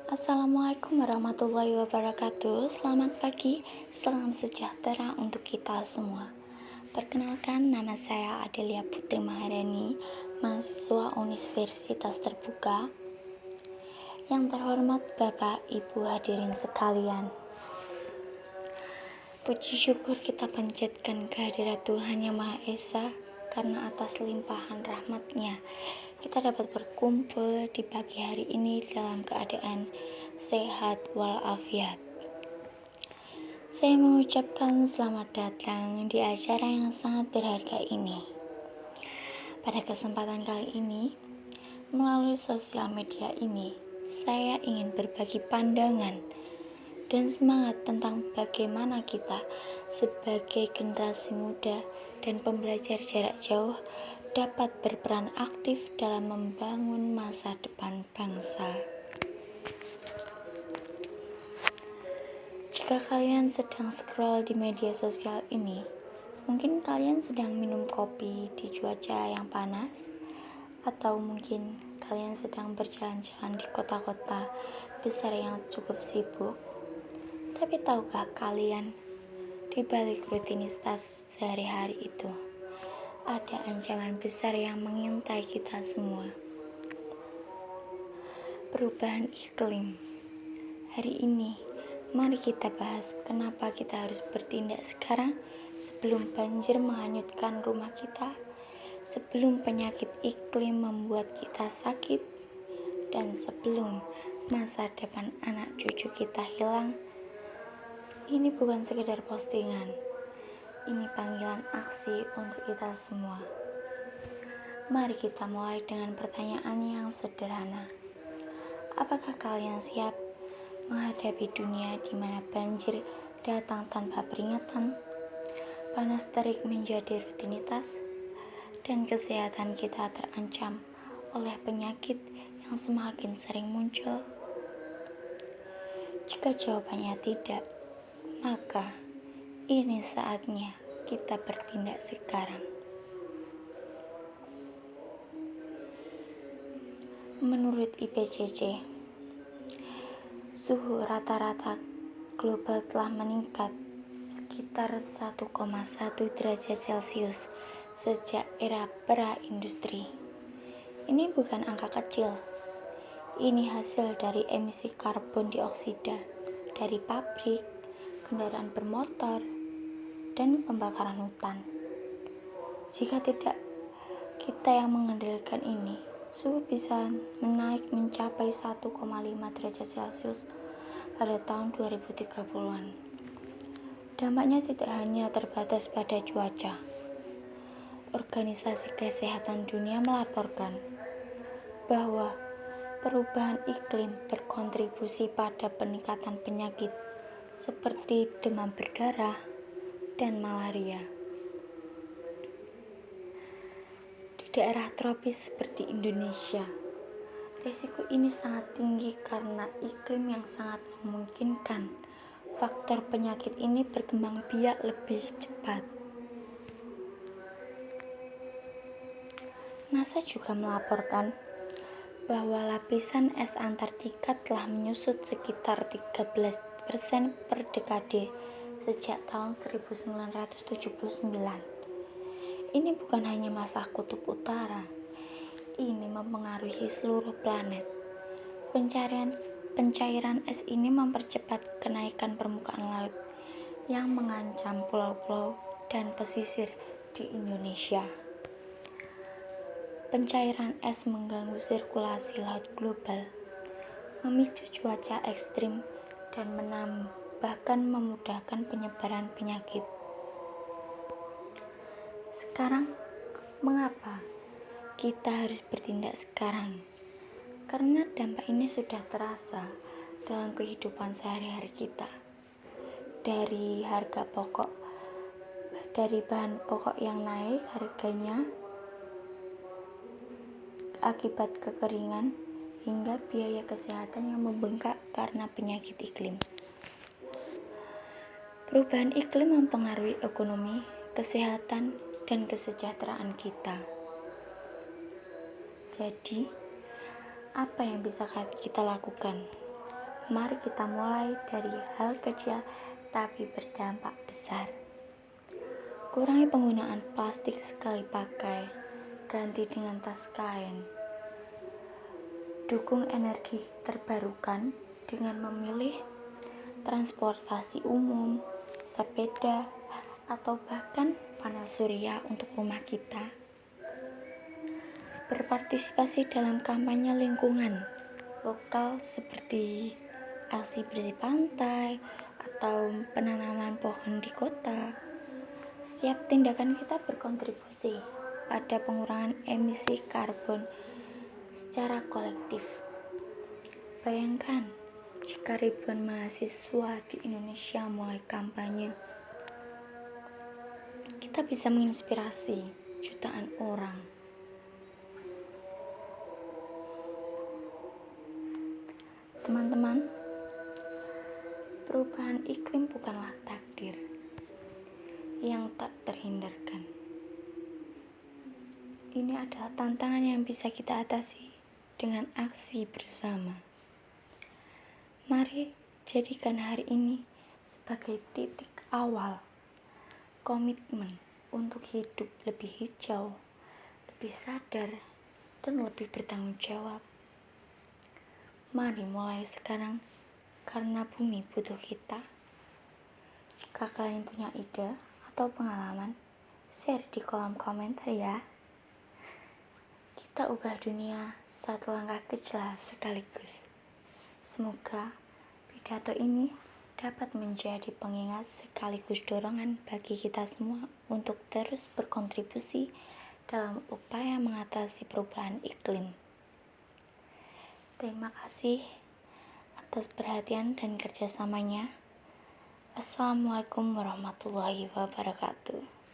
Assalamualaikum warahmatullahi wabarakatuh. Selamat pagi, salam sejahtera untuk kita semua. Perkenalkan, nama saya Adelia Putri Maharani, mahasiswa Universitas Terbuka. Yang terhormat Bapak, Ibu hadirin sekalian, puji syukur kita panjatkan kehadirat Tuhan Yang Maha Esa, karena atas limpahan rahmat-Nya kita dapat berkumpul di pagi hari ini dalam keadaan sehat walafiat. Saya mengucapkan selamat datang di acara yang sangat berharga ini. Pada kesempatan kali ini, melalui sosial media ini, saya ingin berbagi pandangan dan semangat tentang bagaimana kita sebagai generasi muda dan pembelajar jarak jauh dapat berperan aktif dalam membangun masa depan bangsa. Jika kalian sedang scroll di media sosial ini, mungkin kalian sedang minum kopi di cuaca yang panas, atau mungkin kalian sedang berjalan-jalan di kota-kota besar yang cukup sibuk. Tapi tahukah kalian, di balik rutinitas sehari-hari itu, ada ancaman besar yang mengintai kita semua. Perubahan iklim. Hari ini, mari kita bahas kenapa kita harus bertindak sekarang sebelum banjir menghanyutkan rumah kita, sebelum penyakit iklim membuat kita sakit, dan sebelum masa depan anak cucu kita hilang. Ini bukan sekedar postingan, ini panggilan aksi untuk kita semua. Mari kita mulai dengan pertanyaan yang sederhana. Apakah kalian siap menghadapi dunia di mana banjir datang tanpa peringatan, panas terik menjadi rutinitas, dan kesehatan kita terancam oleh penyakit yang semakin sering muncul? Jika jawabannya tidak, maka ini saatnya kita bertindak sekarang. Menurut IPCC, suhu rata-rata global telah meningkat sekitar 1,1 derajat Celcius sejak era pra-industri. Ini bukan angka kecil. Ini hasil dari emisi karbon dioksida dari pabrik, kendaraan bermotor, dan pembakaran hutan. Jika tidak kita yang mengendalikan ini, suhu bisa menaik mencapai 1,5 derajat Celcius pada tahun 2030-an. Dampaknya tidak hanya terbatas pada cuaca. Organisasi Kesehatan Dunia melaporkan bahwa perubahan iklim berkontribusi pada peningkatan penyakit seperti demam berdarah dan malaria. Di daerah tropis seperti Indonesia, risiko ini sangat tinggi karena iklim yang sangat memungkinkan faktor penyakit ini berkembang biak lebih cepat. NASA juga melaporkan bahwa lapisan es Antartika telah menyusut sekitar 13% per dekade sejak tahun 1979. Ini bukan hanya masalah kutub utara, ini mempengaruhi seluruh planet. Pencairan es ini mempercepat kenaikan permukaan laut yang mengancam pulau-pulau dan pesisir di Indonesia. Pencairan es mengganggu sirkulasi laut global, memicu cuaca ekstrim, dan bahkan memudahkan penyebaran penyakit. Sekarang, mengapa kita harus bertindak sekarang? Karena dampak ini sudah terasa dalam kehidupan sehari-hari kita. Dari bahan pokok yang naik harganya akibat kekeringan, hingga biaya kesehatan yang membengkak karena penyakit iklim. Perubahan iklim mempengaruhi ekonomi, kesehatan, dan kesejahteraan kita. Jadi, apa yang bisa kita lakukan? Mari kita mulai dari hal kecil tapi berdampak besar. Kurangi penggunaan plastik sekali pakai, ganti dengan tas kain. Dukung energi terbarukan dengan memilih transportasi umum, sepeda, atau bahkan panel surya untuk rumah kita. Berpartisipasi dalam kampanye lingkungan lokal seperti aksi bersih pantai atau penanaman pohon di kota. Setiap tindakan kita berkontribusi pada pengurangan emisi karbon secara kolektif. Bayangkan jika ribuan mahasiswa di Indonesia mulai kampanye, kita bisa menginspirasi jutaan orang. Teman-teman, perubahan iklim bukanlah takdir yang tak terhindarkan. Ini adalah tantangan yang bisa kita atasi dengan aksi bersama. Mari jadikan hari ini sebagai titik awal komitmen untuk hidup lebih hijau, lebih sadar, dan lebih bertanggung jawab. Mari mulai sekarang, karena bumi butuh kita. Jika kalian punya ide atau pengalaman, share di kolom komentar ya. Kita ubah dunia satu langkah kecil sekaligus. Semoga pidato ini dapat menjadi pengingat sekaligus dorongan bagi kita semua untuk terus berkontribusi dalam upaya mengatasi perubahan iklim. Terima kasih atas perhatian dan kerjasamanya. Assalamualaikum warahmatullahi wabarakatuh.